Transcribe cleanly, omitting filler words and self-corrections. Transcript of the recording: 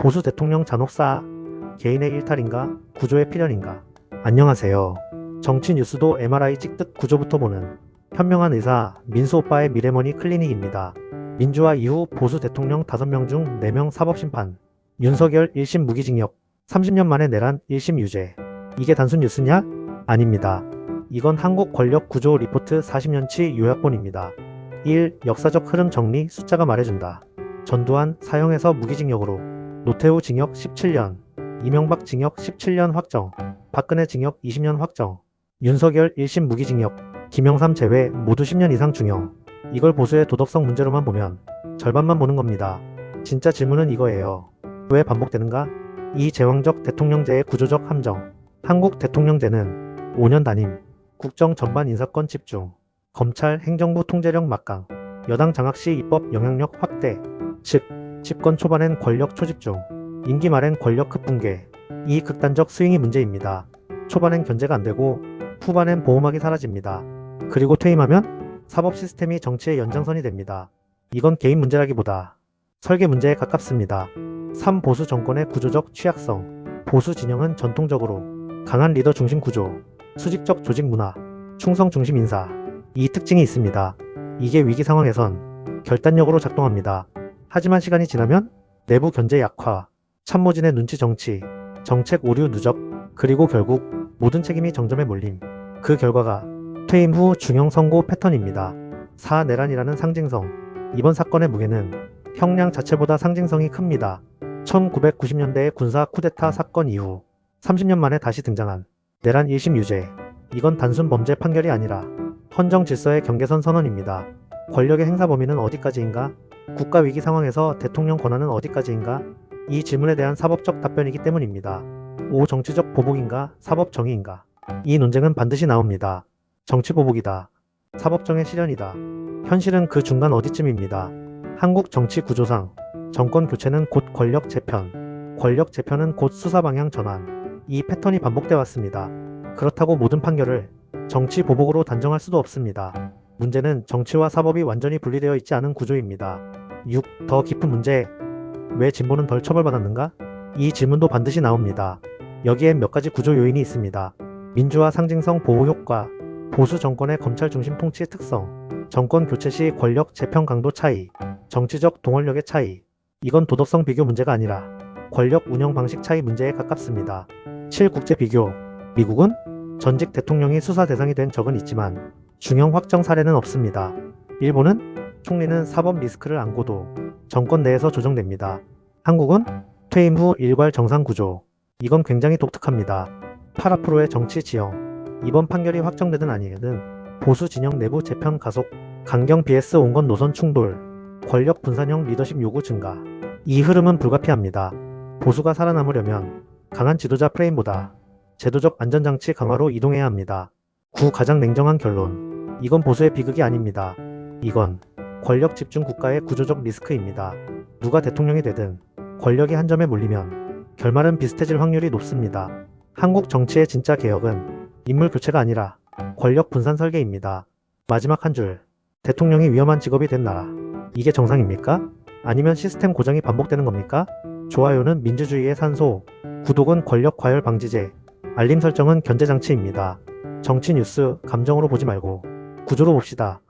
보수 대통령 잔혹사, 개인의 일탈인가, 구조의 필연인가. 안녕하세요. 정치 뉴스도 MRI 찍듯 구조부터 보는 현명한 의사 민수 오빠의 미래머니 클리닉입니다. 민주화 이후 보수 대통령 5명 중 4명 사법심판, 윤석열 1심 무기징역, 30년 만에 내란 1심 유죄. 이게 단순 뉴스냐? 아닙니다. 이건 한국 권력 구조 리포트 40년치 요약본입니다. 1. 역사적 흐름 정리 숫자가 말해준다. 전두환 사형에서 무기징역으로, 노태우 징역 17년, 이명박 징역 17년 확정, 박근혜 징역 20년 확정, 윤석열 1심 무기징역, 김영삼 제외 모두 10년 이상 중형. 이걸 보수의 도덕성 문제로만 보면 절반만 보는 겁니다. 진짜 질문은 이거예요. 왜 반복되는가? 이 제왕적 대통령제의 구조적 함정. 한국 대통령제는 5년 단임, 국정 전반 인사권 집중, 검찰 행정부 통제력 막강, 여당 장악 시 입법 영향력 확대, 즉 집권 초반엔 권력 초집중, 임기 말엔 권력 급붕괴. 이 극단적 스윙이 문제입니다. 초반엔 견제가 안되고 후반엔 보호막이 사라집니다. 그리고 퇴임하면 사법 시스템이 정치의 연장선이 됩니다. 이건 개인 문제라기보다 설계 문제에 가깝습니다. 3. 보수 정권의 구조적 취약성. 보수 진영은 전통적으로 강한 리더 중심 구조, 수직적 조직 문화, 충성 중심 인사, 이 특징이 있습니다. 이게 위기 상황에선 결단력으로 작동합니다. 하지만 시간이 지나면 내부 견제 약화, 참모진의 눈치 정치, 정책 오류 누적, 그리고 결국 모든 책임이 정점에 몰림. 그 결과가 퇴임 후 중형 선고 패턴입니다. 4. 내란이라는 상징성. 이번 사건의 무게는 형량 자체보다 상징성이 큽니다. 1990년대의 군사 쿠데타 사건 이후 30년 만에 다시 등장한 내란 1심 유죄. 이건 단순 범죄 판결이 아니라 헌정 질서의 경계선 선언입니다. 권력의 행사 범위는 어디까지인가? 국가 위기 상황에서 대통령 권한은 어디까지인가? 이 질문에 대한 사법적 답변이기 때문입니다. 5. 정치적 보복인가? 사법 정의인가? 이 논쟁은 반드시 나옵니다. 정치 보복이다. 사법정의 실현이다. 현실은 그 중간 어디쯤입니다. 한국 정치 구조상 정권 교체는 곧 권력 재편, 권력 재편은 곧 수사 방향 전환. 이 패턴이 반복돼 왔습니다. 그렇다고 모든 판결을 정치 보복으로 단정할 수도 없습니다. 문제는 정치와 사법이 완전히 분리되어 있지 않은 구조입니다. 6. 더 깊은 문제. 왜 진보는 덜 처벌받았는가? 이 질문도 반드시 나옵니다. 여기엔 몇 가지 구조 요인이 있습니다. 민주화 상징성 보호 효과, 보수 정권의 검찰 중심 통치의 특성, 정권 교체 시 권력 재편 강도 차이, 정치적 동원력의 차이. 이건 도덕성 비교 문제가 아니라 권력 운영 방식 차이 문제에 가깝습니다. 7. 국제 비교. 미국은 전직 대통령이 수사 대상이 된 적은 있지만 중형 확정 사례는 없습니다. 일본은 총리는 사법 리스크를 안고도 정권 내에서 조정됩니다. 한국은 퇴임 후 일괄 정상 구조. 이건 굉장히 독특합니다. 8. 앞으로의 정치 지형. 이번 판결이 확정되든 아니든 보수 진영 내부 재편 가속, 강경 vs 온건 노선 충돌, 권력 분산형 리더십 요구 증가. 이 흐름은 불가피합니다. 보수가 살아남으려면 강한 지도자 프레임보다 제도적 안전장치 강화로 이동해야 합니다. 9. 가장 냉정한 결론. 이건 보수의 비극이 아닙니다. 이건 권력 집중 국가의 구조적 리스크입니다. 누가 대통령이 되든 권력이 한 점에 몰리면 결말은 비슷해질 확률이 높습니다. 한국 정치의 진짜 개혁은 인물 교체가 아니라 권력 분산 설계입니다. 마지막 한 줄. 대통령이 위험한 직업이 된 나라. 이게 정상입니까? 아니면 시스템 고정이 반복되는 겁니까? 좋아요는 민주주의의 산소, 구독은 권력 과열 방지제, 알림 설정은 견제 장치입니다. 정치 뉴스 감정으로 보지 말고 구조로 봅시다.